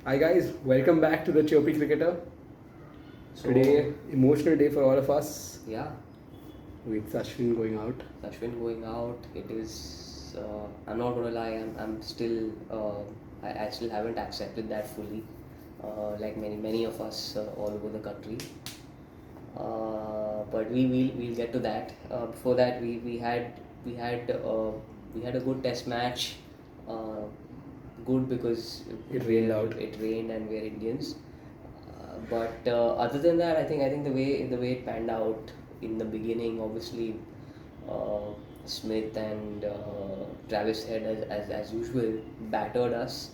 Hi guys, welcome back to the Chirpy Cricketer. Today, emotional day for all of us Yeah, with Ashwin going out. Ashwin going out. It is. I'm not gonna lie. I'm still. I still haven't accepted that fully. Like many of us all over the country. But we'll get to that. Before that, we had we had a good test match. Uh, Good because It rained out. it rained and we're Indians. But other than that, I think the way it panned out in the beginning, obviously, uh, Smith and Travis Head as usual battered us.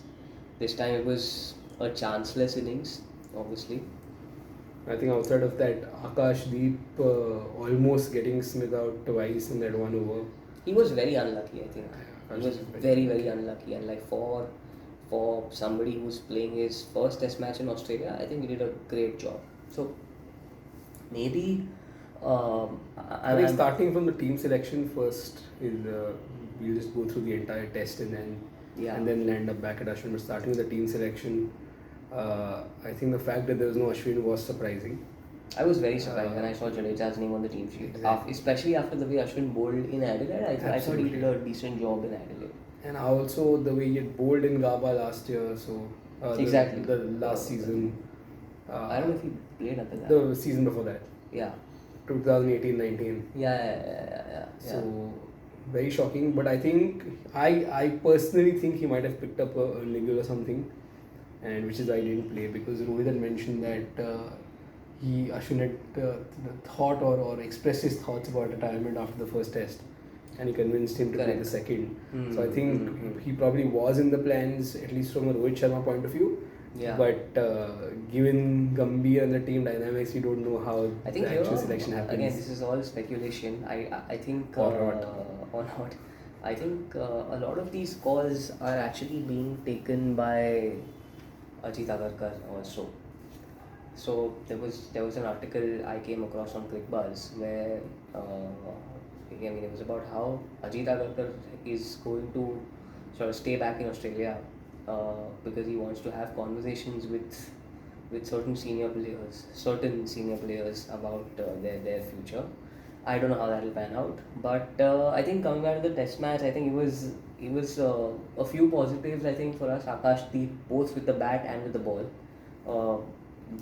This time it was a chanceless innings, obviously. I think outside of that, Akash Deep almost getting Smith out twice in that one over. He was very unlucky. I think Yeah, he Akash was is very unlucky, and like for somebody who's playing his first Test match in Australia, I think he did a great job. So maybe I think starting from the team selection first is we'll just go through the entire test and then land up back at Ashwin. But starting with the team selection, I think the fact that there was no Ashwin was surprising. I was very surprised when I saw Jadeja's name on the team sheet, Exactly. especially after the way Ashwin bowled in Adelaide. I thought he did a decent job in Adelaide. And also the way he had bowled in Gabba last year, so Exactly. the last season. I don't know if he played until that. The season before that, Yeah. 2018-19. Yeah. So very shocking, but I think I personally think he might have picked up a niggle or something, and which is why he didn't play, because Rohit had mentioned that Ashwin had thought or expressed his thoughts about retirement after the first test, and he convinced him to play the second. So I think he probably was in the plans, at least from a Rohit Sharma point of view. Yeah. But given Gambhir and the team dynamics, we don't know how I think the actual selection happens. again, this is all speculation. I think Or not. or not. I think a lot of these calls are actually being taken by Ajit Agarkar also. So there was an article I came across on ClickBuzz where it was about how Ajit Agarkar is going to sort of stay back in Australia because he wants to have conversations with certain senior players about their future. I don't know how that will pan out, but I think coming back to the test match, I think it was a few positives. I think for us, Akash Deep, both with the bat and with the ball,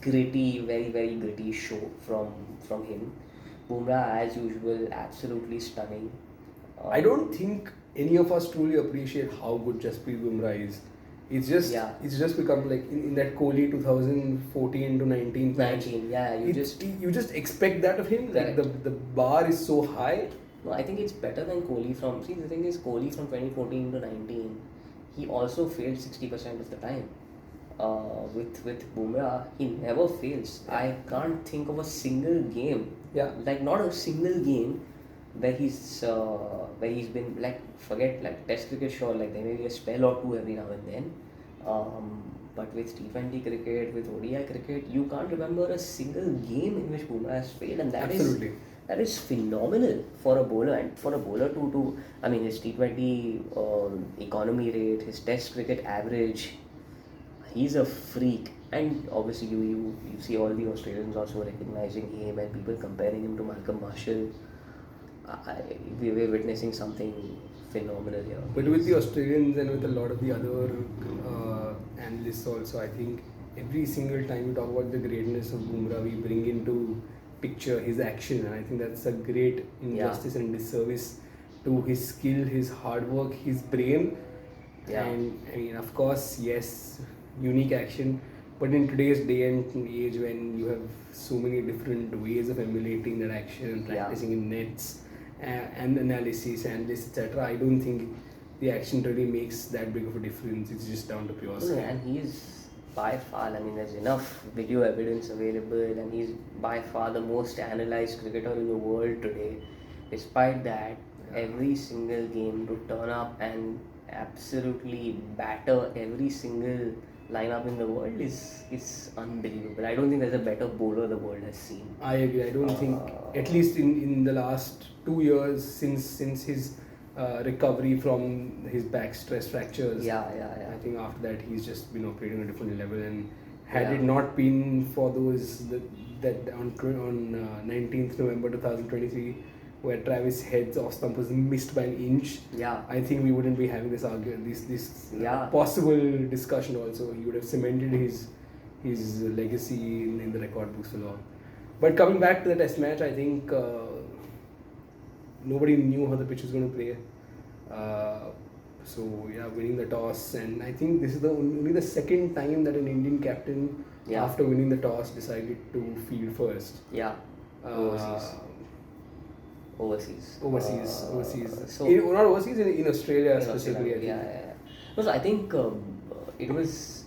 gritty, very gritty show from him. Bumrah, as usual, absolutely stunning. I don't think any of us truly appreciate how good Jasprit Bumrah is. It's just become like in that Kohli 2014 to 19 patch. 19, yeah, You just expect that of him. Like the bar is so high. No, I think it's better than Kohli from. See, the thing is, Kohli from 2014 to 19, he also failed 60% of the time. With Bumrah, he never fails. I can't think of a single game. Yeah. Like not a single game where he's been like, forget like Test cricket, sure, like there may be a spell or two every now and then. But with T20 cricket, with ODI cricket, you can't remember a single game in which Bumrah has failed, and Absolutely. that is phenomenal for a bowler, and for a bowler to I mean, his T20 economy rate, his Test cricket average, he's a freak. And obviously you see all the Australians also recognizing him and people comparing him to Malcolm Marshall. We're witnessing something phenomenal here. But with the Australians and with a lot of the other analysts also, I think every single time we talk about the greatness of Bumrah, we bring into picture his action, and I think that's a great injustice and disservice to his skill, his hard work, his brain. Yeah. And I mean, of course, yes, unique action. But in today's day and age, when you have so many different ways of emulating that action and practicing in nets and analysis, analysts, etc., I don't think the action really makes that big of a difference. It's just down to pure skill. And he's by far, I mean, there's enough video evidence available, and he's by far the most analyzed cricketer in the world today. Despite that, every single game to turn up and absolutely batter every single lineup in the world is unbelievable. I don't think there's a better bowler the world has seen. I agree. I don't think, at least in the last 2 years since his recovery from his back stress fractures. Yeah, yeah, yeah. I think after that he's just been operating on a different level, and had Yeah. it not been for those that on 19th November 2023, where Travis Head's off stump was missed by an inch, Yeah. I think we wouldn't be having this argument, this Yeah. possible discussion. Also, he would have cemented his legacy in the record books for long. But coming back to the Test match, I think nobody knew how the pitch was going to play. So yeah, winning the toss, and I think this is only the second time that an Indian captain, Yeah. after winning the toss, decided to field first. Yeah. Overseas. So Not overseas, in Australia in specifically. Australia, I think. yeah. No, so I think it was,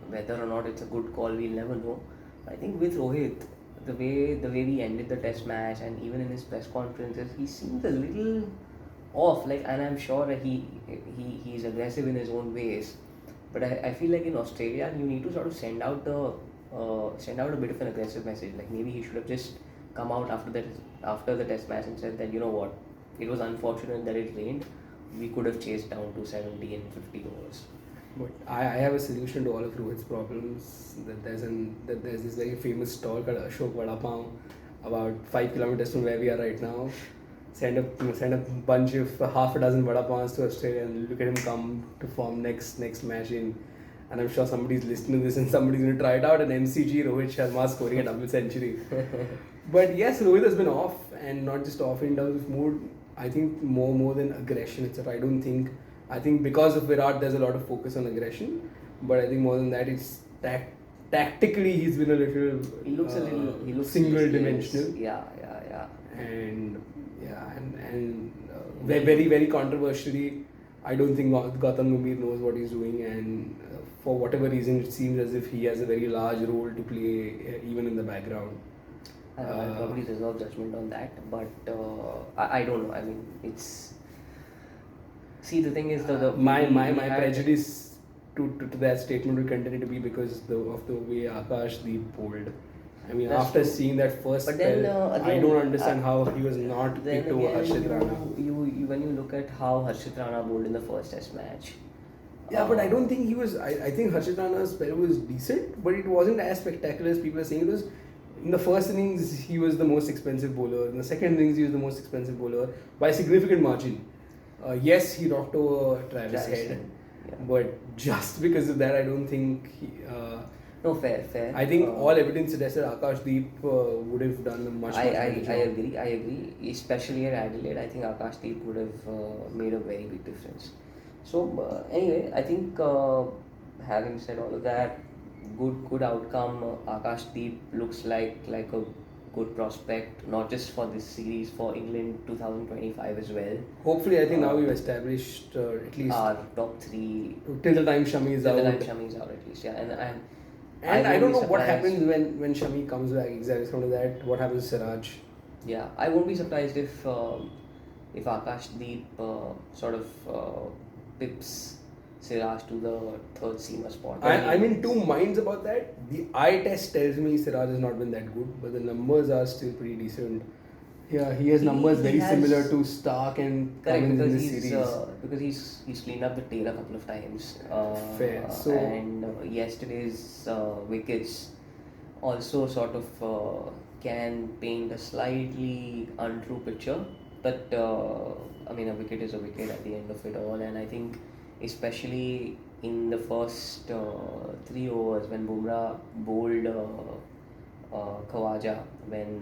whether or not it's a good call, we'll never know. I think with Rohit, the way we ended the Test match, and even in his press conferences, he seemed a little off. Like, and I'm sure that he's aggressive in his own ways, but I feel like in Australia you need to sort of send out a bit of an aggressive message. Like, maybe he should have just come out after the Test match and said that, you know what, it was unfortunate that it rained. We could have chased down to 70 and 50 overs. But I have a solution to all of Rohit's problems. That there's this very famous stall called Ashok Vada Pav, about 5 kilometers from where we are right now. Send a bunch of half a dozen vada pavs to Australia and look at him come to form next match in. And I'm sure somebody's listening to this and somebody's going to try it out. And MCG Rohit Sharma scoring a double century. But yes, Rohit has been off, and not just off in terms of mood. I think more than aggression itself. I think because of Virat, there's a lot of focus on aggression. But I think more than that, it's tactically he's been a little. He looks single dimensional. Yeah. And very, very controversially, I don't think Gautam Gambhir knows what he's doing, and for whatever reason, it seems as if he has a very large role to play even in the background. I'll probably reserve judgment on that, but I don't know. I mean, it's. See, the thing is, my prejudice to that statement will continue to be because of the way Akash Deep bowled. I mean, That's after true. seeing that first But then, spell, I again, don't understand how he was not Then picked over again, Harshit Rana. when you look at how Harshit Rana bowled in the first Test match. Yeah, but I don't think he was. I think Harshit Rana's spell was decent, but it wasn't as spectacular as people are saying. It was. In the first innings, he was the most expensive bowler. In the second innings, he was the most expensive bowler by a significant margin. Yes, he knocked over Travis Head, Yeah. but just because of that, I don't think he. No, fair. I think all evidence suggested Akash Deep would have done a much better job. I agree. Especially at Adelaide, I think Akash Deep would have made a very big difference. So anyway, I think having said all of that, good outcome. Akash Deep looks like a good prospect, not just for this series, for England 2025 as well. Hopefully, I think now we've established at least Our top three till the time Shami is out. Shami's out at least, yeah. And I don't know what surprised. happens when Shami comes back exactly from that. What happens to Siraj? Yeah, I won't be surprised if Akash Deep sort of pips Siraj to the third seamer spot. I'm in two minds about that. The eye test tells me Siraj has not been that good, but the numbers are still pretty decent. Yeah, he has numbers very similar to Stark and Cummins in this series. Because he's cleaned up the tail a couple of times. Fair. So, and yesterday's wickets also sort of can paint a slightly untrue picture. But I mean, a wicket is a wicket at the end of it all, and I think especially in the first 3 overs when Bumrah bowled Khawaja, when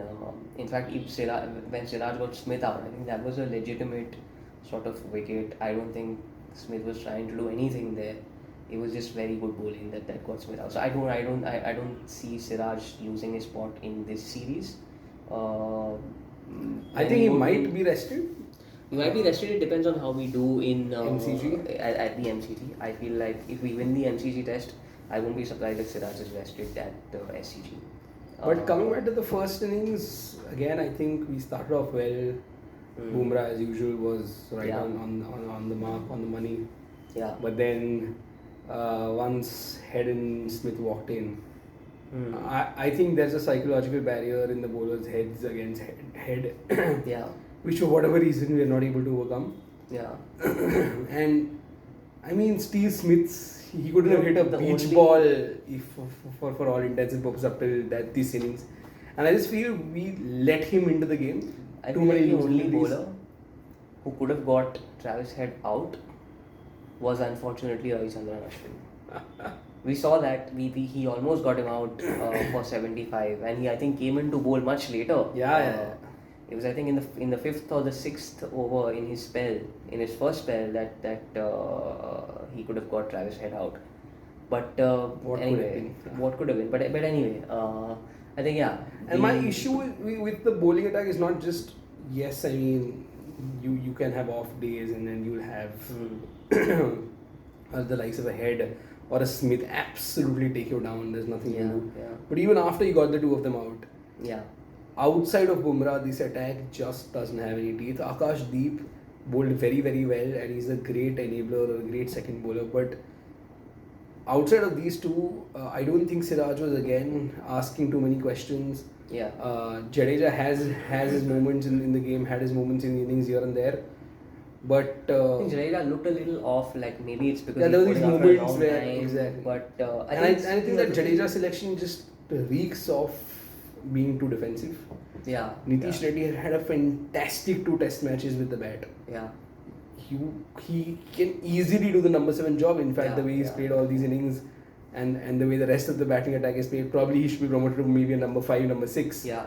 in fact when Siraj got Smith out, I think that was a legitimate sort of wicket. I don't think Smith was trying to do anything there. It was just very good bowling that got Smith out. So I don't see Siraj losing his spot in this series. I think he might be rested. He might be rested. It depends on how we do in MCG? At the MCG. I feel like if we win the MCG test, I won't be surprised if Siraj is rested at the SCG. But coming back to the first innings, again, I think we started off well. Bumrah, as usual, was right on the mark, on the money. Yeah. But then once Head and Smith walked in, I think there's a psychological barrier in the bowlers' heads against Head, Yeah. which for whatever reason we are not able to overcome. Yeah. And I mean, Steve Smith's, he couldn't have hit a The beach only- ball if, for all intents and purposes up till this innings. And I just feel we let him into the game. I Too feel like many the loose only penalties. bowler who could have got Travis Head out was unfortunately Ravi Ashwin. We saw that he almost got him out for 75, and he I think came in to bowl much later. Yeah. It was I think in the fifth or the sixth over in his first spell that he could have got Travis Head out. But What could anyway, have been. what could have been? But anyway, I think yeah. And my issue with the bowling attack is not just, yes, I mean, you can have off days and then you'll have the likes of a Head or a Smith absolutely take you down. There's nothing you can do. Yeah. But even after you got the two of them out, Yeah. outside of Bumrah, this attack just doesn't have any teeth. Akash Deep bowled very, very well, and he's a great enabler or a great second bowler. But outside of these two, I don't think Siraj was again asking too many questions. Yeah. Jadeja has his moments in the game, had his moments in the innings here and there. But I think Jadeja looked a little off, like maybe it's because there were he's these bowling after a moments long where time, exactly. But I think that Jadeja selection just reeks of being too defensive. Yeah. Nitish Reddy had a fantastic 2 test matches with the bat. Yeah. He can easily do the number 7 job. In fact, the way he's played all these innings and the way the rest of the batting attack is played, probably he should be promoted to maybe a number 5, number 6. Yeah.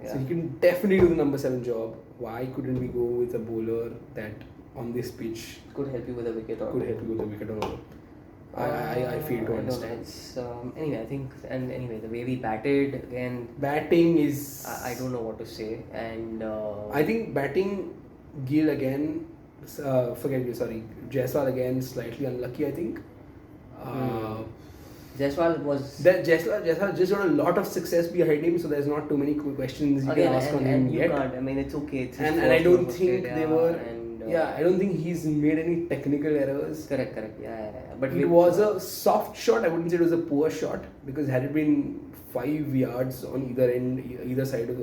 So he can definitely do the number 7 job. Why couldn't we go with a bowler that on this pitch Could help you with a wicket or could help you with a wicket or all? I fail to understand. It's, anyway, I think, and anyway, the way we batted again, Batting is... I don't know what to say, and I think batting, Gill again, Jaiswal again, slightly unlucky, I think. Jaiswal was Jaiswal just got a lot of success behind him, so there's not too many questions you can ask on him and you yet. can't. I mean, it's okay. It's his And first I don't one for think Australia they were. and, I don't think he's made any technical errors. Correct. Yeah. But It was a soft shot. I wouldn't say it was a poor shot, because had it been 5 yards on either end, either side of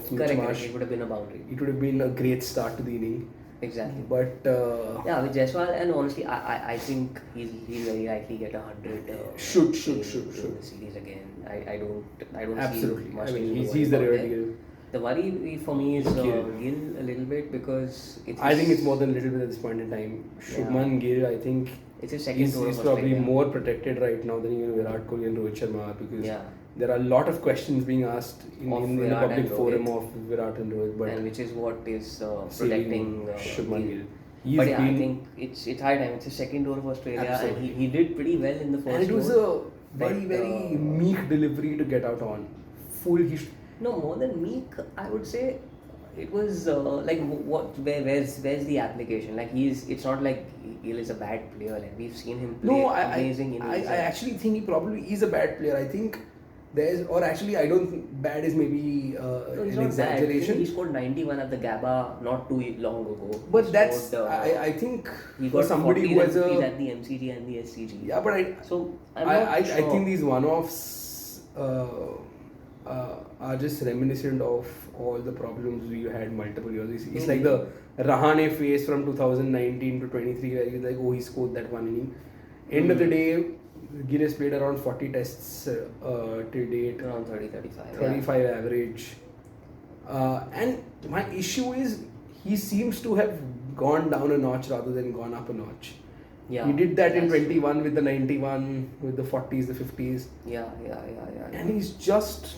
correct. Marsh, It would have been a boundary. it would have been a great start to the inning. Exactly. But yeah, with Jaiswal, and honestly, I think he'll very likely get 100. Should. in the series again. I don't Absolutely. see much. I mean, reason to he's worry the about real there. deal. The worry for me is Gill. Gill a little bit, because I think it's more than a little bit at this point in time. Shubman Gill, I think, it's his second is tour of probably Australia. more protected right now than even Virat Kohli and Rohit Sharma, because Yeah. there are a lot of questions being asked in the Virat public and forum Rohit. of Virat and Rohit, but and which is what is saving protecting Shubman Gill. But yeah, I think it's high time. It's his second tour of Australia, Absolutely. and he did pretty well in the first and it was tour. a very meek delivery to get out on. No, more than meek, I would say it was like where's the application? Like it's not like Gill is a bad player. Like we've seen him play amazing innings. I actually think he probably is a bad player. I think I don't think bad is maybe he's an not exaggeration. bad. He scored 91 at the Gabba not too long ago. But He that's scored, I think he for got somebody 40 who has rupees a at the MCG and the SCG. yeah, but I think these one-offs are just reminiscent of all the problems we had multiple years. It's like the Rahane phase from 2019 to 23, where you're like, oh, he scored that one inning. End of the day, Gill has played around 40 tests till date. Around 35. 35 average. And my issue is, he seems to have gone down a notch rather than gone up a notch. Yeah, he did that in that's 21 with the 91, with the 40s, the 50s. Yeah. And he's just,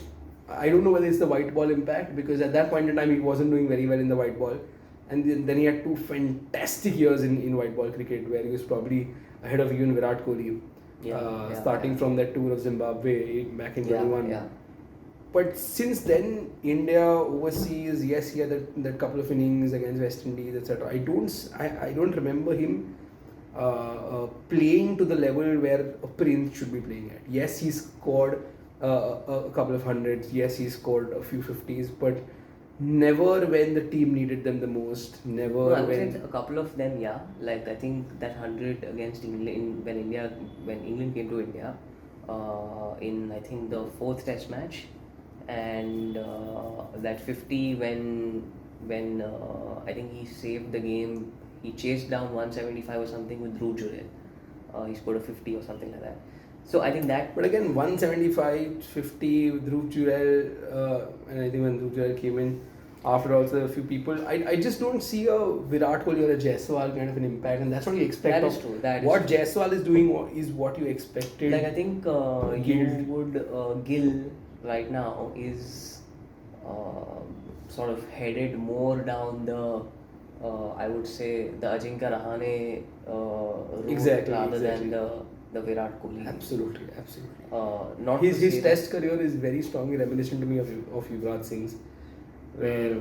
I don't know whether it's the white ball impact, because at that point in time he wasn't doing very well in the white ball. And then he had 2 fantastic years in white ball cricket, where he was probably ahead of even Virat Kohli. Starting from that tour of Zimbabwe back in 21. But since then, India overseas, yes, he had that couple of innings against West Indies, etc. I don't remember him playing to the level where a Prince should be playing at. Yes, he scored a couple of hundreds. Yes, he scored a few 50s, but never when the team needed them the most. Never I would when say a couple of them, yeah. Like I think that 100 against England when England came to India in I think the 4th Test match, and that 50 when I think he saved the game. he chased down 175 or something with Dhruv Jurel. He scored a 50 or something like that. So I think that. But again, 175, 50, Dhruv Jurel, and I think when Dhruv Jurel came in, after also a few people, I just don't see a Virat Kohli or a Jaiswal kind of an impact, and that's what you expect. That is true. What Jaiswal is doing is what you expected. Like I think Gill right now is sort of headed more down the I would say the Ajinkya Rahane route rather than the Virat Kohli. Absolutely. Not his test career is very strongly reminiscent to me of Yuvraj Singh's, where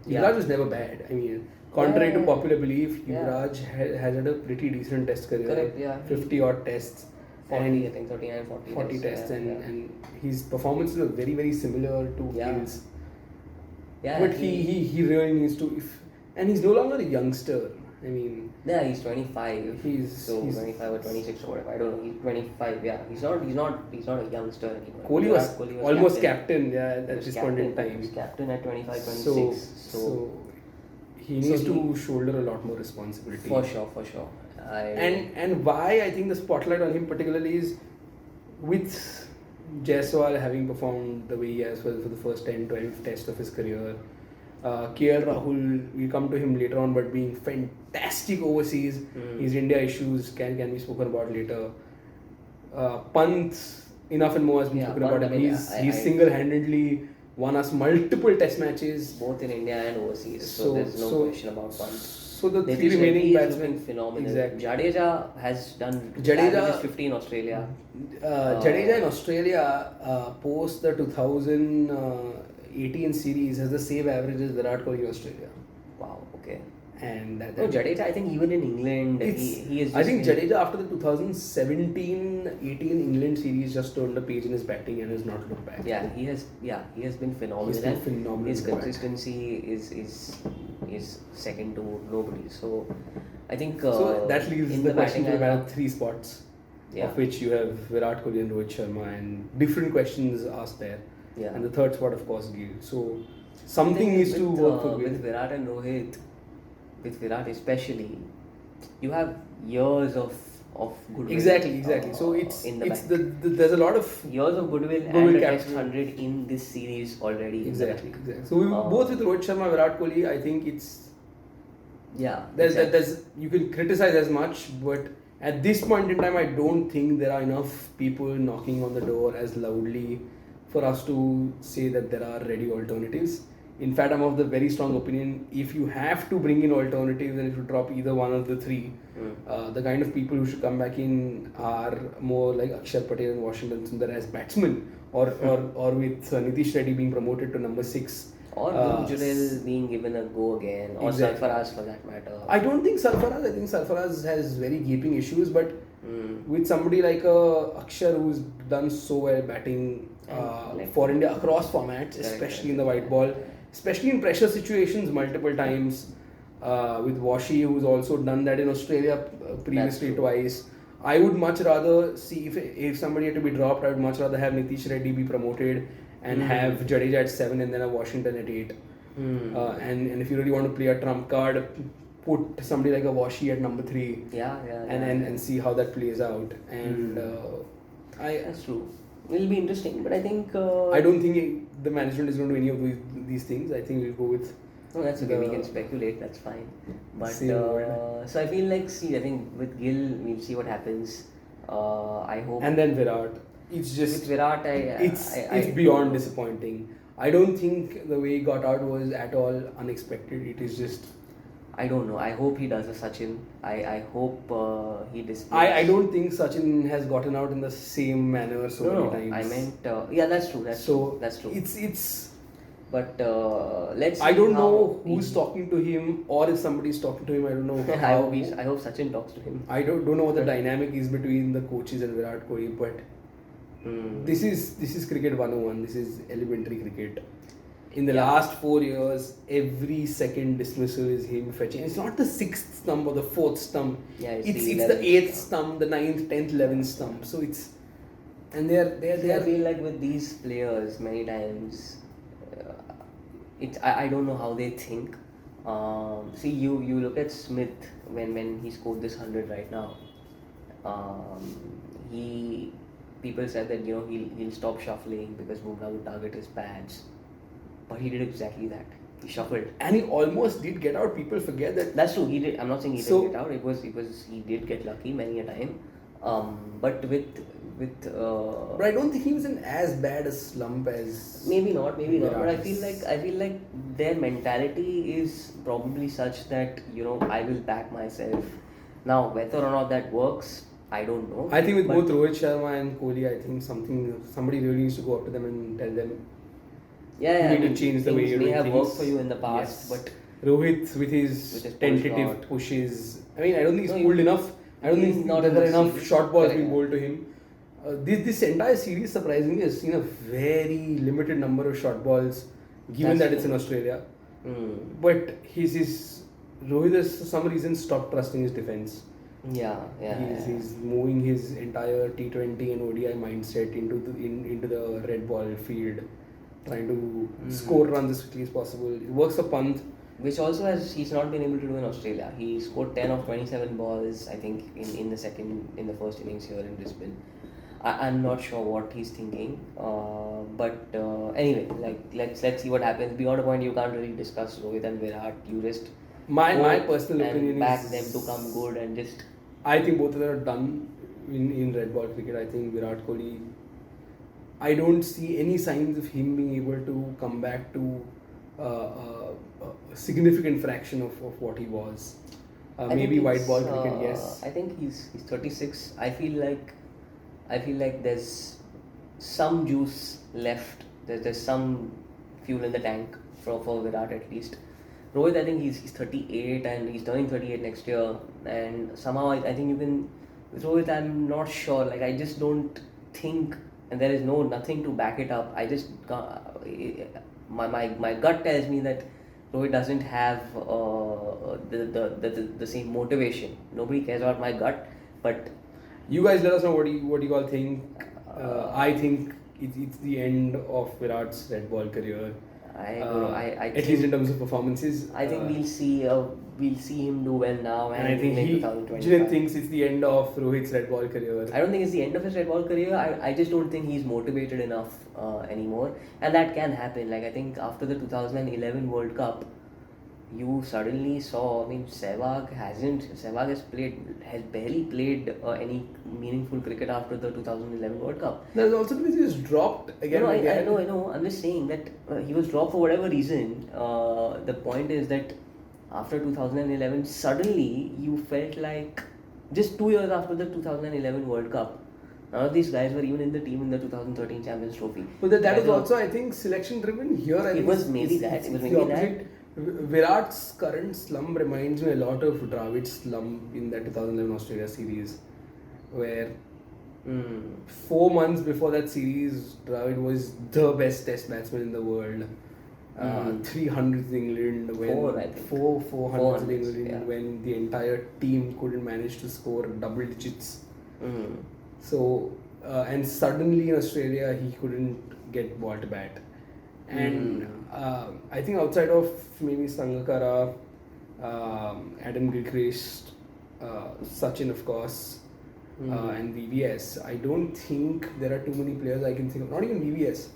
Yuvraj was never bad. I mean, contrary to popular belief, Yuvraj has had a pretty decent test career. Correct, yeah. 50 odd tests. 40, I think 39, 40 tests, and his performances are very, very similar to Gill's. Yeah, but he really needs to, and he's no longer a youngster. I mean, yeah, he's 25. He's 25 or 26 or whatever. I don't know. He's 25. Yeah, he's not a youngster anymore. Kohli was almost captain. At this point in time. He was captain at 25, 26. So he needs to shoulder a lot more responsibility. For sure. And why I think the spotlight on him particularly is with Jaiswal having performed the way he has for the first 10-12 tests of his career. KL Rahul, we'll come to him later on, but being fantastic overseas. His India issues can be spoken about later. Pant, enough and more has been spoken about him. He's single-handedly won us multiple test matches. Both in India and overseas. So there's no question about Pant. So the three remaining batsmen, phenomenal. Exactly. Jadeja has done averages 50 in Australia. Jadeja in Australia post the 2018 series has the same average as Virat Kohli in Australia. Wow. Okay. And Jadeja, I think even in England, he is. I think Jadeja after the 2017-18 England series just turned a page in his batting and has not looked back. Yeah, he has been phenomenal. He's been phenomenal. His consistency is second to nobody. So I think so that leaves the question to about 3 spots, yeah, of which you have Virat Kohli and Rohit Sharma, and different questions asked there. Yeah. And the third spot, of course, Gill. So something needs to work for Gill. With Virat and Rohit, with Virat especially, you have years of goodwill. Exactly. So there's a lot of years of goodwill and a test 100 in this series already. Exactly. So both with Rohit Sharma, Virat Kohli, I think it's there's you can criticize as much, but at this point in time, I don't think there are enough people knocking on the door as loudly for us to say that there are ready alternatives. In fact, I'm of the very strong opinion, if you have to bring in alternatives and if you drop either one of the three, the kind of people who should come back in are more like Akshar Patel and Washington Sundar as batsmen, or with Nitish Reddy being promoted to number 6. Or Dhruv being given a go again, or Sarfaraz for that matter. I don't think Sarfaraz. I think Sarfaraz has very gaping issues, but with somebody like Akshar who's done so well batting for India across formats, especially in the white ball, especially in pressure situations multiple times, with Washi who's also done that in Australia previously twice. I would much rather see if somebody had to be dropped, I would much rather have Nitish Reddy be promoted and have Jadeja at 7 and then a Washington at 8. And if you really want to play a trump card, put somebody like a Washi at number 3. And see how that plays out. And that's true. It'll be interesting, but I think I don't think the management is going to do any of these things. I think we'll go with. No, that's okay. We can speculate. That's fine. But so I feel like I think with Gill we'll see what happens. I hope. And then Virat. It's just with Virat. It's beyond disappointing. I don't think the way he got out was at all unexpected. It is just. I don't know. I hope he does a Sachin. I hope he displays. I don't think Sachin has gotten out in the same manner many times. I meant that's true. That's true. It's. But let's. I don't know who's talking to him, or if somebody's talking to him. I don't know. I hope Sachin talks to him. I don't know what the dynamic is between the coaches and Virat Kohli, but this is cricket 101. This is elementary cricket. In the last 4 years, every second dismissal is him fetching. It's not the 6th stump or the 4th stump. Yeah, it's the 8th stump, the 9th, 10th, 11th stump. So it's and they're. I feel like with these players, many times, I don't know how they think. See, you look at Smith when he scored this 100 right now. He People said that he'll stop shuffling because Bumrah would target his pads, but he did exactly that. He shuffled. And he almost did get out. People forget that. That's true. He did. I'm not saying he So- didn't get out. He did get lucky many a time. But with But I don't think he was in as bad a slump as maybe not. But I Virat feel is. like their mentality is probably such that I will back myself. Now whether or not that works, I don't know. I think with But- both Rohit Sharma and Kohli, I think somebody really needs to go up to them and tell them. Yeah, You need to change the way things you're may doing have things. worked for you in the past, Yes. but Rohit with his With his push tentative shot. pushes. I mean, I don't think he's No, pulled enough. I don't he's think not there are in the enough series. short balls Correct. being bowled to him. This entire series, surprisingly, has seen a very limited number of short balls, given That's that it's in true. Australia. mm, But Rohit has for some reason stopped trusting his defense. He's moving his entire T20 and ODI mindset into the red ball field, trying to score runs as quickly as possible. It works for Pant. Which also he's not been able to do in Australia. He scored 10 of 27 balls, I think, in the first innings here in Brisbane. I'm not sure what he's thinking, but anyway, let's see what happens. Beyond a point, you can't really discuss Rohit and Virat. You just My go personal and opinion back is them to come good and just I think both of them are done in red ball cricket. I think Virat Kohli. I don't see any signs of him being able to come back to a significant fraction of what he was. I Maybe think white it's, ball cricket, yes. I think he's 36. I feel like there's some juice left. There's some fuel in the tank for Virat at least. Rohit, I think he's 38 and he's turning 38 next year. And somehow I think you can. With Rohit, I'm not sure. Like I just don't think, and there is nothing to back it up. I just my gut tells me that Rohit doesn't have the same motivation. Nobody cares about my gut, but You guys let us know what you all think. I think it's the end of Virat's red ball career. I At least in terms of performances. I think we'll see him do well now And I think in he 2025. thinks it's the end of Rohit's red ball career. I don't think it's the end of his red ball career. I just don't think he's motivated enough anymore, and that can happen. Like I think after the 2011 World Cup, you suddenly saw. I mean, Sehwag has barely played any meaningful cricket after the 2011 World Cup. There's also because he was dropped again. No, and I again. know. I'm just saying that he was dropped for whatever reason. The point is that after 2011, suddenly you felt like just 2 years after the 2011 World Cup, none of these guys were even in the team in the 2013 Champions Trophy. But that Guys is were- also, I think, selection driven. Here, I It think was maybe that. it's It was the maybe that. opposite. Virat's current slump reminds me a lot of Dravid's slump in that 2011 Australia series, where 4 months before that series, Dravid was the best Test batsman in the world. 300s in England, when Four, I think. 400s in 400s, England, yeah. when the entire team couldn't manage to score double digits. Mm. So, and suddenly in Australia, he couldn't get ball to bat. And I think outside of maybe Sangakkara, Adam Gilchrist, Sachin, of course, and VVS, I don't think there are too many players I can think of. Not even VVS,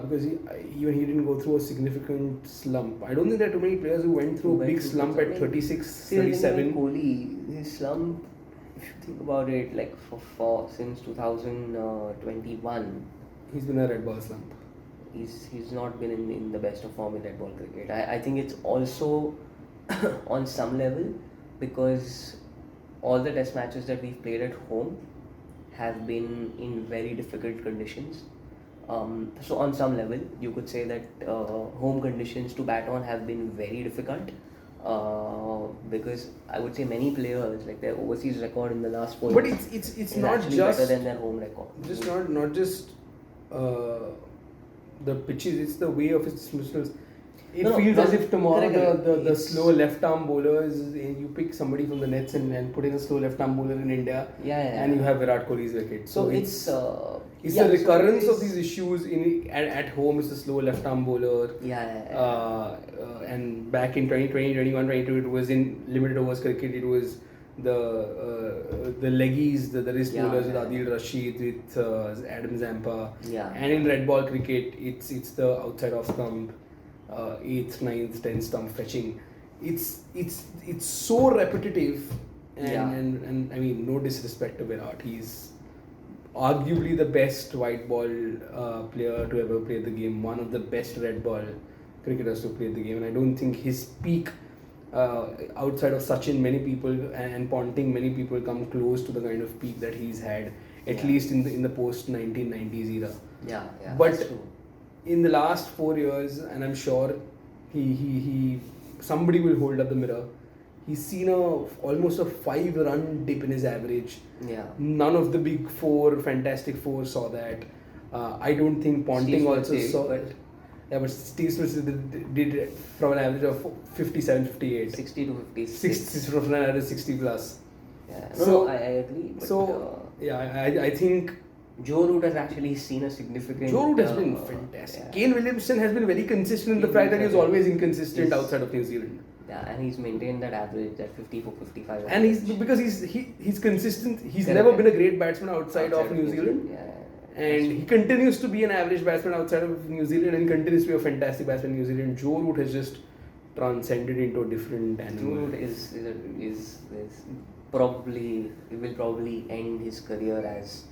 because even he didn't go through a significant slump. I don't think there are too many players who went through a big slump at 36, See, the thing 37. with Kohli, his slump, if you think about it, like for since 2021, He's been a red ball slump. he's not been in the best of form in red ball cricket. I think it's also on some level because all the test matches that we've played at home have been in very difficult conditions. So on some level, you could say that home conditions to bat on have been very difficult. Because I would say many players, like their overseas record in the last 4 But years it's is not actually just better than their home record. just not just the pitches, it's the way of its dismissals. It feels as if tomorrow correct. the It's- slow left arm bowlers, you pick somebody from the nets and put in a slow left arm bowler in India, and you have Virat Kohli's wicket. So it's yeah, the recurrence so it of these issues at home. It's a slow left arm bowler. And back in 2020, 21, 22, it was in limited overs cricket. It was the leggies, the wrist bowlers with Adil Rashid, with Adam Zampa. And in red ball cricket, it's the outside off stump, 8th, 9th, 10th stump fetching. It's so repetitive, and I mean, no disrespect to Virat, he's arguably the best white ball player to ever play the game, one of the best red ball cricketers to play the game, and I don't think his peak outside of Sachin, many people and Ponting, many people come close to the kind of peak that he's had, at least in the post 1990s era. But in the last 4 years, and I'm sure he somebody will hold up the mirror. He's seen almost a 5-run dip in his average. None of the big four, Fantastic Four, saw that. I don't think Ponting also saw it. Yeah, but Steve Smith did it from an average of 57, 58. 60 to 50. 60 from an average 60 plus. I agree. But I think Joe Root has actually seen a significant... Joe Root has been fantastic. Kane Williamson has been very consistent in the fact that he was always inconsistent outside of New Zealand. Yeah, and he's maintained that average, that 54, 55. And because he's consistent. He's never been a great batsman outside of New Zealand. And he continues to be an average batsman outside of New Zealand, and he continues to be a fantastic batsman in New Zealand. Joe Root has just transcended into a different animal. Joe Root is probably, he will probably end his career as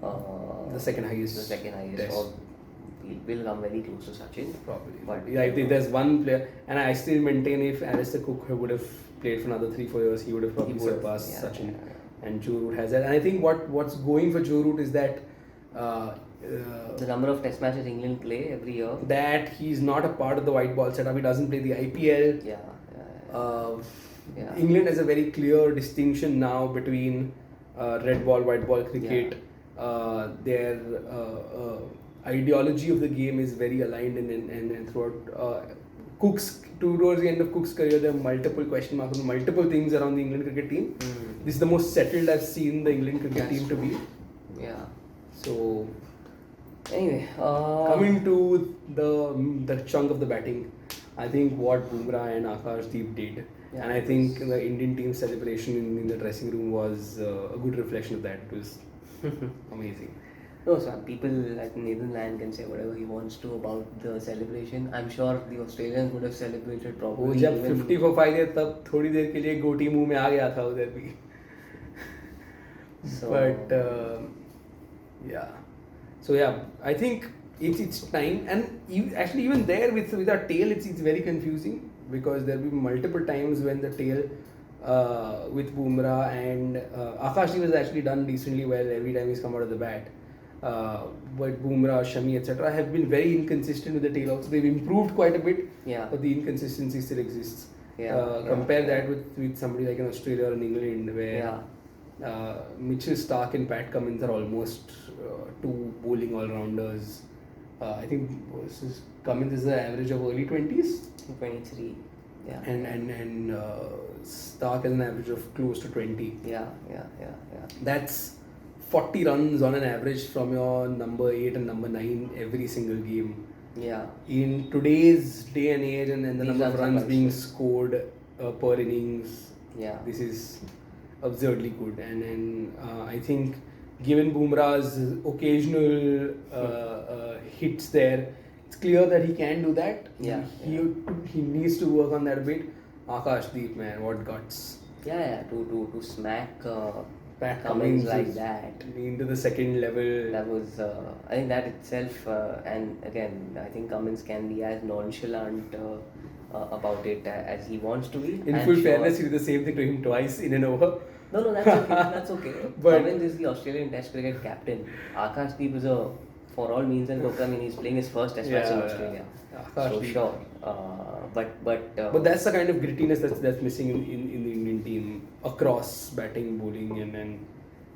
the second highest. Or he will come very close to Sachin. Probably. But if there's one player, and I still maintain if Alistair Cook would have played for another 3-4 years, he would have probably surpassed Sachin. And Joe Root has that. And I think what's going for Joe Root is that the number of test matches England play every year, that he's not a part of the white ball setup. He doesn't play the IPL. England has a very clear distinction now between red ball, white ball cricket. Their ideology of the game is very aligned, and throughout towards the end of Cook's career, there are multiple question marks on multiple things around the England cricket team. This is the most settled I've seen the England cricket team to be. So anyway, coming to the chunk of the batting, I think what Bumrah and Akashdeep did, and I think the Indian team celebration in the dressing room was a good reflection of that. It was amazing. No, so people like Nathan Lyon can say whatever he wants to about the celebration. I'm sure the Australians would have celebrated properly. वो जब 50 for 5 है तब थोड़ी देर के लिए गोटी मुंह में आ गया था उधर भी. But I think it's time, and even there with our tail, it's very confusing, because there will be multiple times when the tail with Bumrah and Akashdeep has actually done decently well every time he's come out of the bat. But Bumrah, Shami, etc. have been very inconsistent with the tail also. They've improved quite a bit, but the inconsistency still exists. Compare that with somebody like in Australia or in England, where Mitchell Starc and Pat Cummins are almost two bowling all-rounders. I think Cummins is the average of early 20s. 23. And Starc has an average of close to 20. That's 40 runs on an average from your number 8 and number 9 every single game. In today's day and age, and the number of runs being scored per innings, this is absurdly good. And I think given Bumrah's occasional hits there, it's clear that he can do that. He needs to work on that a bit. Akashdeep, man, what guts. To smack Pat Cummins like that into the second level. That was, I think that itself, and again, I think Cummins can be as nonchalant about it as he wants to be. In full fairness, he did the same thing to him twice in an over. No, that's okay. But Cummins is the Australian Test cricket captain. Akashdeep is for all means and look, I mean, he's playing his first Test match in Australia. So sure. But that's the kind of grittiness that's missing in the Indian team across batting, bowling, and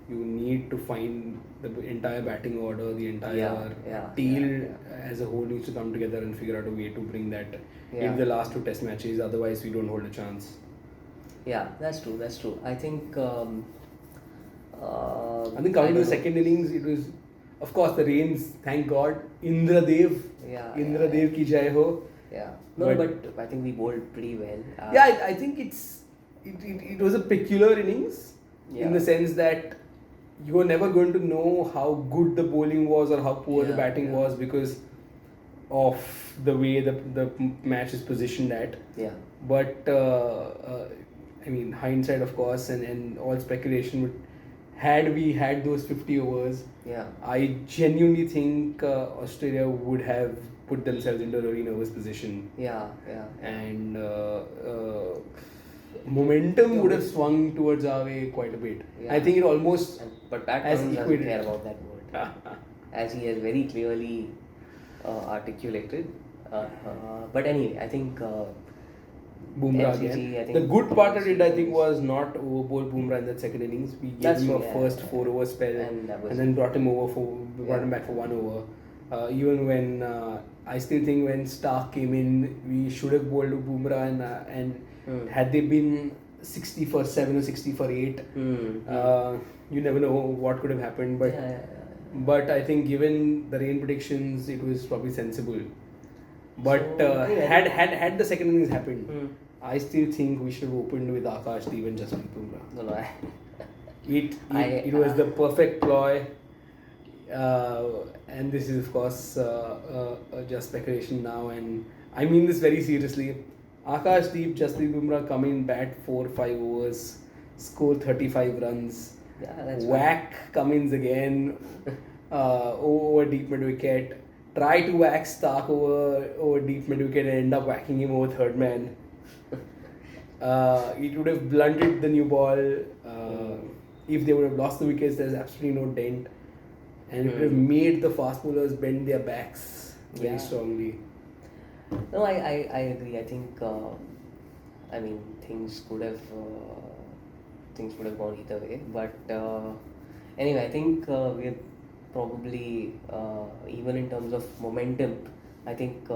You need to find the entire batting order, the entire Yeah, team as a whole needs to come together and figure out a way to bring that in the last two test matches. Otherwise, we don't hold a chance. Yeah, that's true. That's true. I think. I think coming to the second innings, it was, of course, the rains. Thank God, Indra Dev. Indra Dev ki jai ho. Yeah. No, but I think we bowled pretty well. I think it was a peculiar innings in the sense that you were never going to know how good the bowling was or how poor the batting was because of the way the match is positioned at. Yeah. But I mean, hindsight, of course, and all speculation would. Had we had those 50 overs, I genuinely think Australia would have put themselves into a really nervous position. And momentum would have swung towards our way quite a bit. I think it almost. But Pat Cummins doesn't care about that word, as he has very clearly articulated. But anyway, I think. Bumrah again. The good part of it, I think, was not overbowl Bumrah in that second innings. We gave him a first 4 over spell and then brought him back for 1 over. Even when I still think when Stark came in, we should have bowled Bumrah and had they been 60 for 7 or 60 for 8, you never know what could have happened. But I think given the rain predictions, it was probably sensible. But had the second innings happened, I still think we should have opened with Akashdeep and Jasprit Bumrah. It was the perfect ploy, and this is of course just speculation now, and I mean this very seriously. Akashdeep, Jasprit Bumrah come in, bat 4-5 overs, score 35 runs, whack Cummins again over deep mid wicket. Try to whack Stark over deep mid wicket and end up whacking him over third man. It would have blunted the new ball. If they would have lost the wickets, there's absolutely no dent. And it would have made the fast bowlers bend their backs very strongly. No, I agree. I think, I mean, things could have gone either way. But anyway, I think we're probably, even in terms of momentum, I think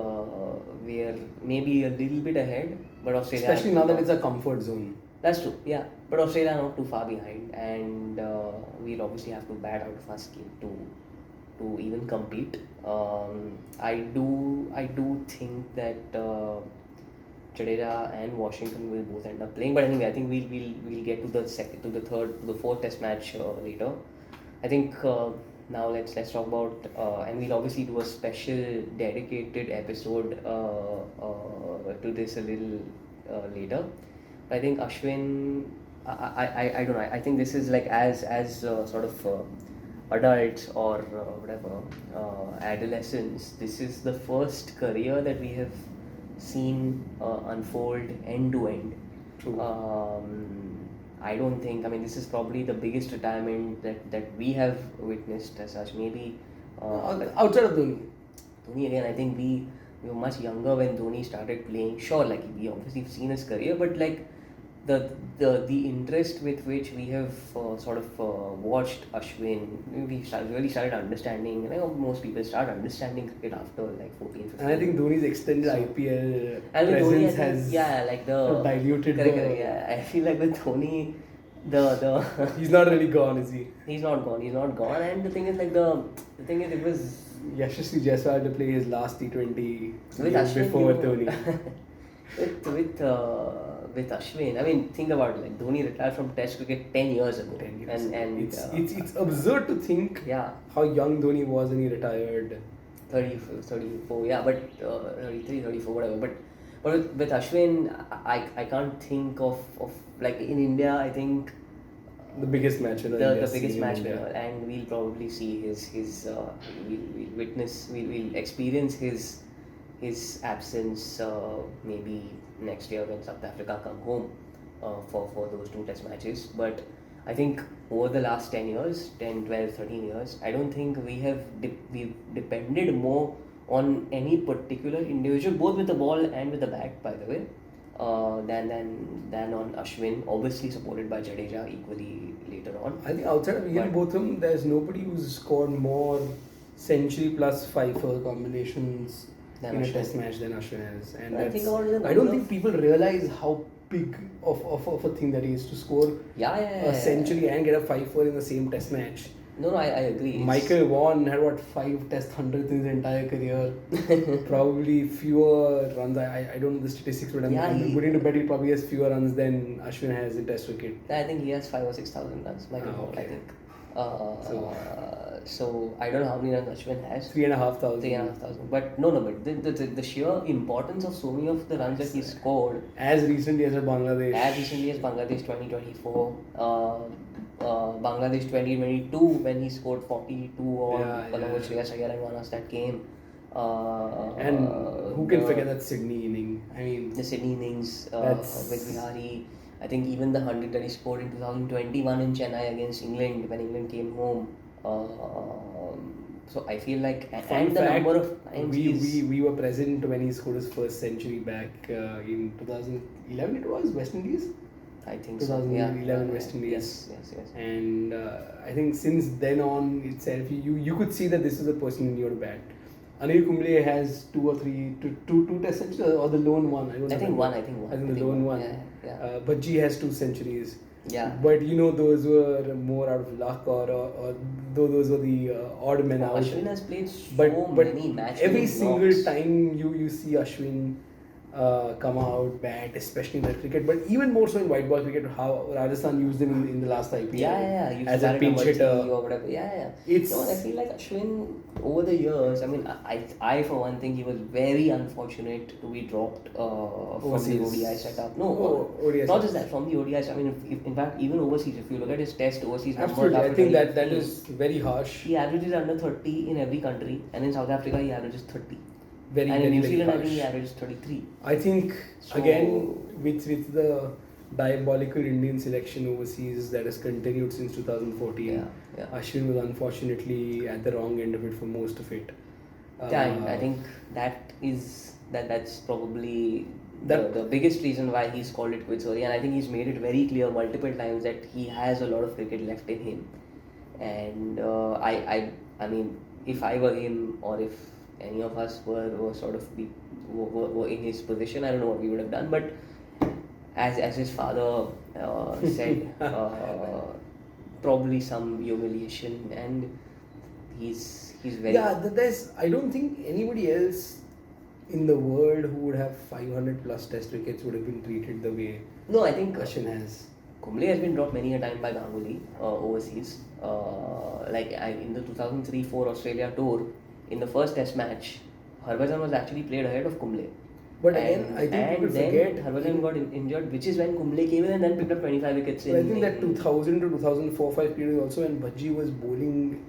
we are maybe a little bit ahead, but Australia... Especially now that it's a comfort zone. That's true, yeah. But Australia are not too far behind, and we'll obviously have to bat out of our skin to even compete. I do think that Jadeja and Washington will both end up playing, but anyway, I think we'll get to the fourth test match later. I think now let's talk about and we'll obviously do a special dedicated episode to this a little later. I think Ashwin, I don't know. I think this is like as sort of adults or whatever adolescents. This is the first career that we have seen unfold end to end. True. I don't think. I mean, this is probably the biggest retirement that we have witnessed as such. Maybe outside of Dhoni. Dhoni again. I think we were much younger when Dhoni started playing. Sure, like we obviously have seen his career, but like the interest with which we have sort of watched Ashwin, we really started understanding. And I know most people start understanding cricket after like 14, 15. And I think Dhoni's extended IPL presence has diluted. Correct. Yeah, I feel like with Dhoni, the he's not really gone, is he? He's not gone. And the thing is, like it was Yashasvi Jaiswal to play his last T20 before before Dhoni. with Ashwin, I mean, think about it. Like Dhoni retired from Test cricket 10 years ago. 10 years. And it's absurd to think how young Dhoni was when he retired. 34, yeah, but 33, 34, whatever. But with Ashwin, I can't think of like in India, I think the biggest match winner. The biggest match winner, and we'll probably see his we'll experience his absence maybe next year when South Africa come home for those 2 test matches. But I think over the last 10 years, 10, 12, 13 years, I don't think we've depended more on any particular individual, both with the ball and with the bat, by the way, than on Ashwin. Obviously supported by Jadeja equally later on. I think outside of Ian But- Botham, there's nobody who's scored more century plus fifer combinations Than in a Ashwin. test match than Ashwin has. And I that's, think about the I number don't of- think people realize how big of a thing that is to score Yeah. a century and get a 5-4 in the same test match. No, I agree. It's- Michael Vaughan had what 5 test hundreds in his entire career. Probably fewer runs. I don't know the statistics, but Yeah, I'm he- willing to bet he probably has fewer runs than Ashwin has in test cricket. I think he has 5,000 or 6,000 runs. Michael Vaughan, okay. I think. So I don't know how many runs Ashwin has. 3,500. 3,500. But but the sheer importance of so many of the runs that he scored As recently as Bangladesh. as recently as Bangladesh 2024, Bangladesh 2022 when he scored 42 on Yeah. Shreyas Iyer and won us that game. And who can forget that Sydney inning? I mean, the Sydney innings That's- with Vihari. I think even the 100 that he scored in 2021 in Chennai against England when England came home. So I feel like fun and the fact, number of times we were present when he scored his first century back in 2011. It was West Indies, I think so. 2011 West Indies. Yes. And I think since then on itself, you could see that this is a person in your bat. Anil Kumble has two test centuries or the lone one. I don't I know. think one. I think the lone one. Yeah. But G has 2 centuries. Yeah. But those were more out of luck or those were the odd men out. Ashwin has played so But many matches. every single time you see Ashwin come out bat, especially in that cricket, but even more so in white ball cricket, how Rajasthan used him in the last IPL Used as to a bat pinch number hitter. 3 or whatever. Yeah. It's No, I feel like Ashwin over the years. I mean, I for one think he was very unfortunate to be dropped from the Overseas. ODI setup. No, ODI not setup. just that from the ODIs. I mean, if, in fact, even overseas, if you look at his test overseas numbers, absolutely. I after think that 2015, is very harsh. he averages under 30 in every country, and in South Africa he averages 30. Very, and very, in New very Zealand, I harsh. think he averages 33. I think So- again with the diabolical Indian selection overseas that has continued since 2014. Yeah. Ashwin was unfortunately at the wrong end of it for most of it. I think that's probably That- the biggest reason why he's called it quits early, and I think he's made it very clear multiple times that he has a lot of cricket left in him. And I mean, if I were him or if any of us were sort of were in his position, I don't know what we would have done. But as his father said, probably some humiliation, and he's very there's I don't think anybody else in the world who would have 500 plus test wickets would have been treated the way No, I think Ashwin has. Kumble has been dropped many a time by Ganguly overseas. In the 2003-4 Australia tour, in the first test match, Harbhajan was actually played ahead of Kumble. But again, I think people then forget Harbhajan got injured, which is when Kumble came in and then picked up 25 wickets. I think that 2000 to 2004-5 period also when Bhaji was bowling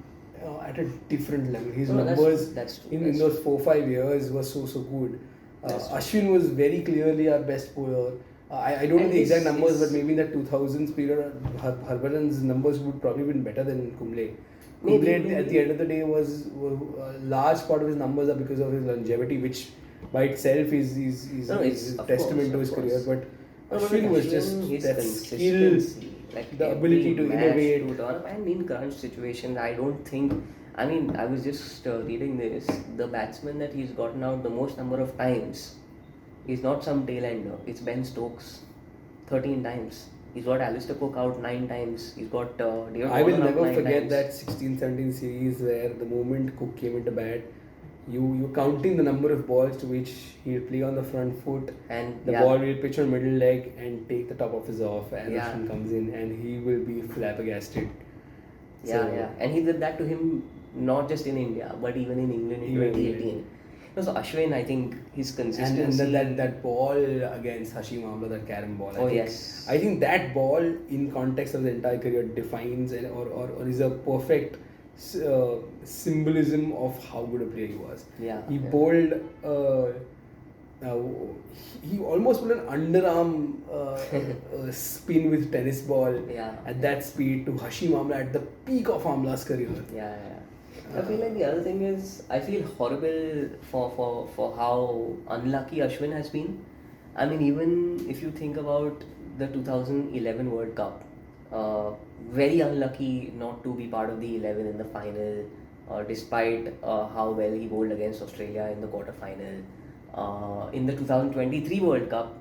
at a different level. His No, numbers that's true. in those 4-5 years were so good. Ashwin was very clearly our best bowler. I don't know And the exact his- numbers, but maybe in that 2000s period, Harbhajan's numbers would probably been better than Kumble. Maybe. Kumble at the end of the day was a large part of his numbers are because of his longevity, which by itself is No, it's- a of testament course, to of his course. career. But No, but Ashwin was Ashwin, just his that skill, consistency, like the every ability to match innovate. to turn up, and in crunch situations, I don't think. I mean, I was just reading this. The batsman that he's gotten out the most number of times is not some tail ender. It's Ben Stokes, 13 times. He's got Alistair Cook out 9 times. He's got David I will Warner out never 9 forget times. that 16-17 series where the moment Cook came into bat, you counting the number of balls to which he'll play on the front foot, And the yeah, ball will pitch on middle leg and take the top of his off, and Yeah. Ashwin comes in and he will be flabbergasted. and he did that to him not just in India but even in England in Even in 2018. No, so Ashwin, I think his consistency. And then that ball against Hashim Amla, that carom ball. Oh, yes. I think that ball in context of the entire career defines or is a perfect symbolism of how good a player he was. Yeah, He yeah. bowled. He almost put an underarm spin with tennis ball Yeah. at that speed to Hashim Amla at the peak of Amla's career. Yeah. I feel like the other thing is I feel horrible for how unlucky Ashwin has been. I mean, even if you think about the 2011 World Cup, very unlucky not to be part of the 11 in the final, despite how well he bowled against Australia in the quarter final. In the 2023 World Cup,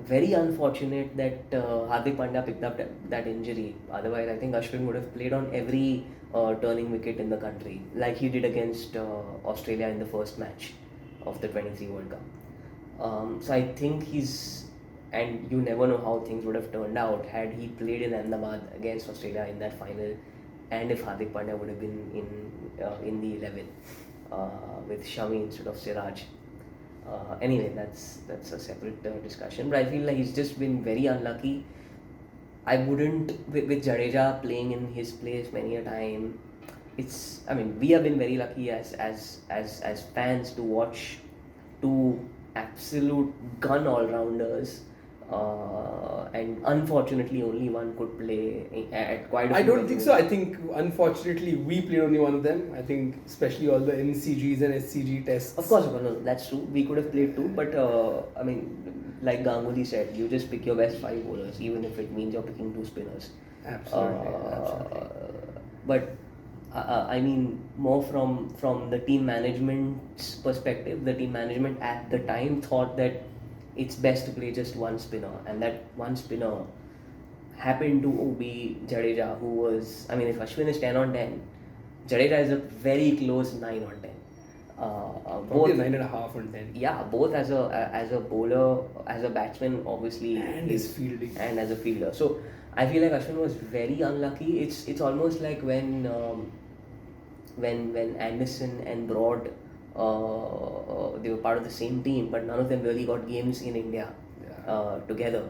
very unfortunate that Hardik Pandya picked up that injury. Otherwise, I think Ashwin would have played on every turning wicket in the country, like he did against Australia in the first match of the 23 World Cup. So I think and you never know how things would have turned out had he played in Ahmedabad against Australia in that final, and if Hardik Pandya would have been in the 11 with Shami instead of Siraj. Anyway, that's a separate discussion. But I feel like he's just been very unlucky. I wouldn't with Jadeja playing in his place many a time. I mean, we have been very lucky as fans to watch two absolute gun all rounders. And unfortunately, only one could play at quite a few I don't think venues. so. I think unfortunately we played only one of them. I think especially all the MCGs and SCG tests. Of course, no, that's true. We could have played two, but I mean, like Ganguly said, you just pick your best 5 bowlers, even if it means you're picking 2 spinners. Absolutely, Uh, absolutely. But I mean, more from the team management's perspective, the team management at the time thought that it's best to play just one spinner, and that one spinner happened to be Jadeja, who was, I mean, if Ashwin is 10 on 10, Jadeja is a very close 9 on 10. Probably Both, 9.5 on 10. yeah, both as a bowler, as a batsman, obviously, And his fielding. and as a fielder. So I feel like Ashwin was very unlucky. It's almost like when Anderson and Broad they were part of the same team, but none of them really got games in India together.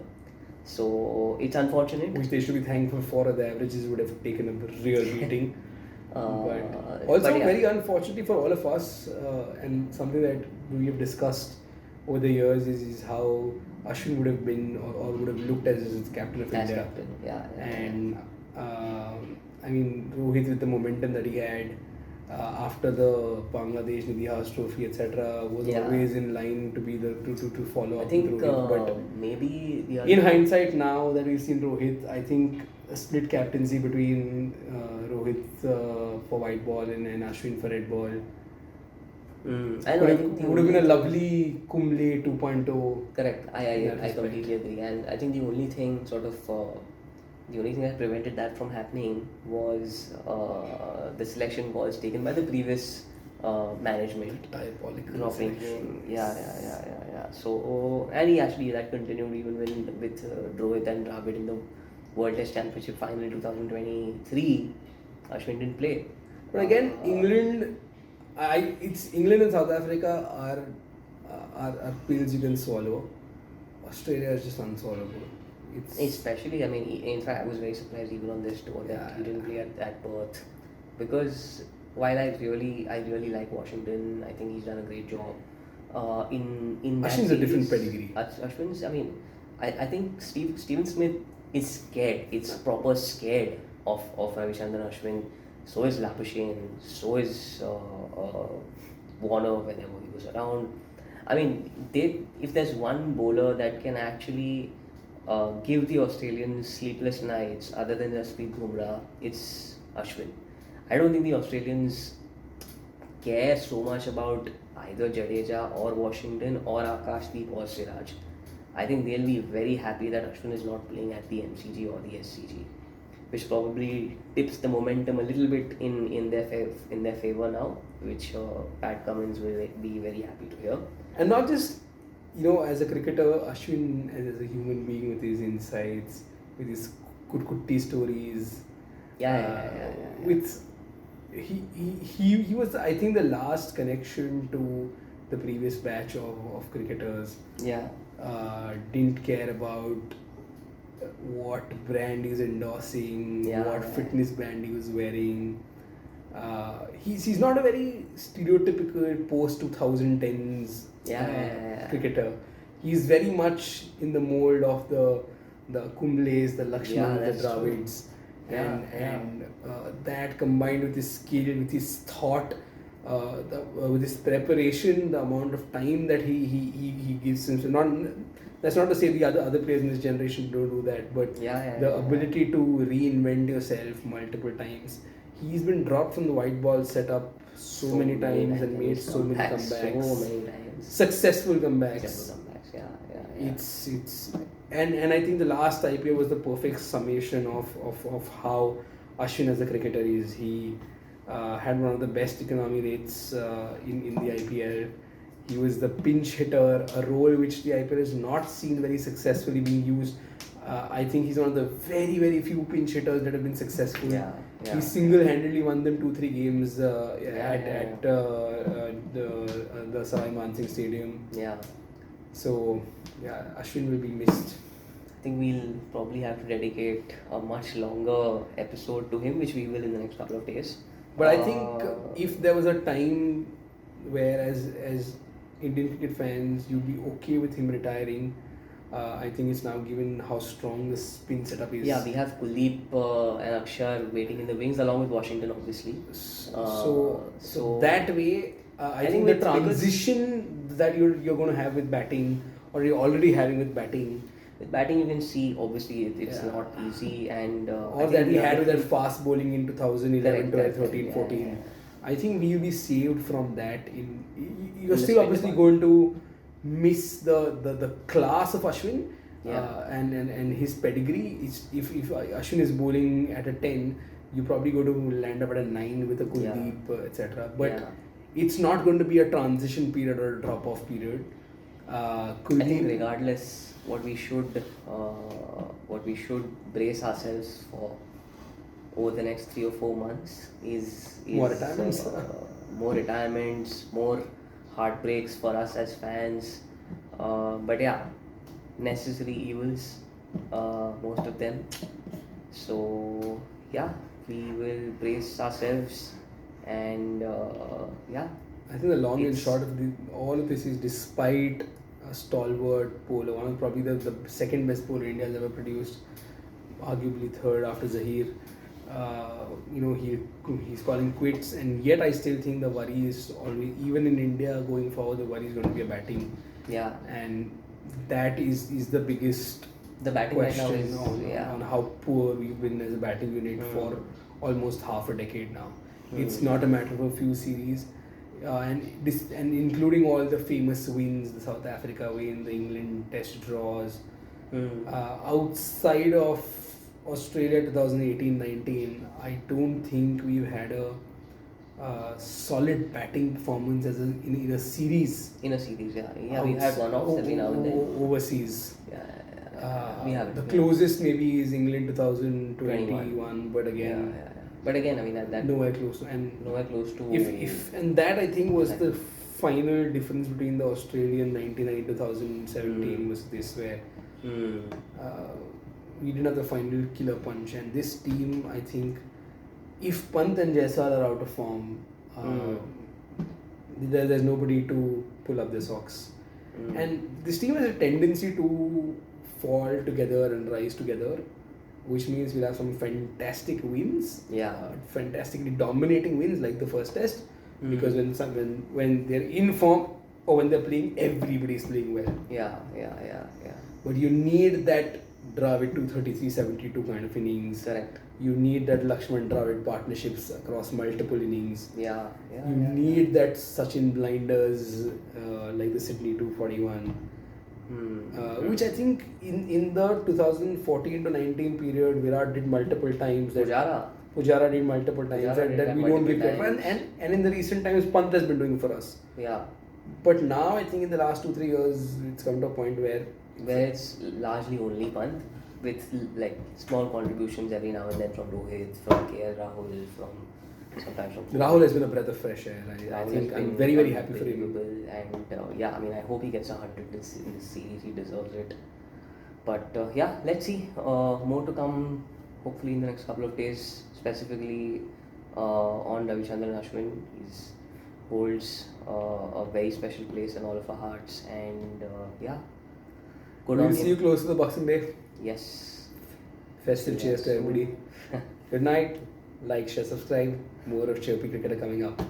So it's unfortunate. Which they should be thankful for. The averages would have taken a real beating. But also but yeah. very unfortunately for all of us, and something that we have discussed over the years is how Ashwin would have been or would have looked as captain of As India. captain, yeah. And I mean, Rohit with the momentum that he had after the Bangladesh Nidihas Trophy, etc., was Yeah. always in line to be to follow I up think with Rohit. But maybe the other in hindsight, now that we've seen Rohit, I think a split captaincy between Rohit for white ball and Ashwin for red ball I know. I think the would have been a only lovely Kumble 2.0. Correct. that I respect. completely agree, and I think the only thing the only thing that prevented that from happening was the selection was taken by the previous management. Diabolical Dropping selection. him, yeah. So and he actually that continued even with Rohit and Dravid in the World Test Championship final in 2023. Ashwin didn't play. But again, Uh, England, it's England and South Africa are pills you can swallow. Australia is just unswallowable. Especially, I mean, in fact, I was very surprised even on this tour that he didn't play at Perth, because while I really like Washington, I think he's done a great job. In that Ashwin's a different series, pedigree. Ashwin's, I mean, I think Steven Smith is scared. It's proper scared of Ravichandran Ashwin. So is Lapuschagne. So is Warner whenever he was around. I mean, if there's one bowler that can actually give the Australians sleepless nights other than Jasprit Bumrah, it's Ashwin. I don't think the Australians care so much about either Jadeja or Washington or Akashdeep or Siraj. I think they'll be very happy that Ashwin is not playing at the MCG or the SCG, which probably tips the momentum a little bit in their favor now, which Pat Cummins will be very happy to hear. And not just, as a cricketer, Ashwin as a human being with his insights, with his kutti stories. Yeah. With he was, I think, the last connection to the previous batch of cricketers. Yeah. Didn't care about what brand he's endorsing, what fitness band he was wearing. He's not a very stereotypical post 2010s cricketer. He's very much in the mold of the Kumble's, the Lakshmans, the Dravids, and that combined with his skill, with his thought, with his preparation, the amount of time that he gives himself. That's not to say the other players in this generation don't do that, but the ability to reinvent yourself multiple times. He's been dropped from the white ball setup so many times and made so many comebacks. So many times. Successful comebacks. Successful comebacks. Yeah. It's and I think the last IPL was the perfect summation of how Ashwin as a cricketer is. He had one of the best economy rates in the IPL. He was the pinch hitter, a role which the IPL has not seen very successfully being used. I think he's one of the very few pinch hitters that have been successful. He single-handedly won them 2-3 games at the Sawai Mansingh Stadium. So Ashwin will be missed. I think we'll probably have to dedicate a much longer episode to him, which we will in the next couple of days. But I think if there was a time where as Indian cricket fans you'd be okay with him retiring, I think it's now given how strong the spin setup is. Yeah, we have Kuldeep and Akshar waiting in the wings along with Washington, obviously. So that way, I think the transition that you're going to have with batting, or you're already having with batting. With batting, you can see obviously it's not easy, and or that we had with that fast bowling in 2011, 12, 13, 14. I think we will be saved from that. You're still obviously going to miss the class of Ashwin and his pedigree. If Ashwin is bowling at a 10, you probably go to land up at a 9 with a Kuldeep, etc. But it's not going to be a transition period or a drop-off period. I think regardless, what we should brace ourselves for over the next 3 or 4 months is more retirements. More retirements, more heartbreaks for us as fans. But necessary evils, most of them. So we will brace ourselves, and I think the long and short of all of this is, despite a stalwart bowler, one of probably the second best bowler India has ever produced, arguably third after Zahir. He's calling quits, and yet I still think the worry is always, even in India going forward, the worry is going to be a batting. And that is the biggest batting question right now on how poor we've been as a batting unit for almost half a decade now. It's not a matter of a few series. And including all the famous wins, the South Africa win, the England Test draws, outside of Australia 2018-19, I don't think we've had a solid batting performance in a series. We had one-offs every now and then. Overseas. We have the closest maybe is England 2021, but again. But again, I mean that nowhere close to, and nowhere close to. And that I think was the final difference between the Australian 99-2017 was this, where we didn't have the final killer punch, and this team, I think, if Pant and Jaiswal are out of form, there's nobody to pull up their socks. And this team has a tendency to fall together and rise together, which means we'll have some fantastic wins, fantastically dominating wins like the first test, because when they're in form or when they're playing, everybody's playing well. But you need that Dravid 233-72 kind of innings. Correct. You need that Lakshman Dravid partnerships across multiple innings. You need that Sachin blinders like the Sydney 241. Which I think in the 2014-19 period, Virat did multiple times. Pujara did multiple times that we don't give credit. And in the recent times, Pant has been doing for us. But now I think in the last 2-3 years, it's come to a point where it's largely only Pant, with like small contributions every now and then from Rohit, from KL Rahul, sometimes from Rahul has been a breath of fresh air. I think I'm very happy for him. And I hope he gets 100 in this series. He deserves it. But let's see. More to come, hopefully in the next couple of days. Specifically on Ravichandran Ashwin. He holds a very special place in all of our hearts. And we'll see you close to the Boxing Day. Yes. Festive cheers to everybody. Good night. Like, share, subscribe. More of Chirpy Cricketer coming up.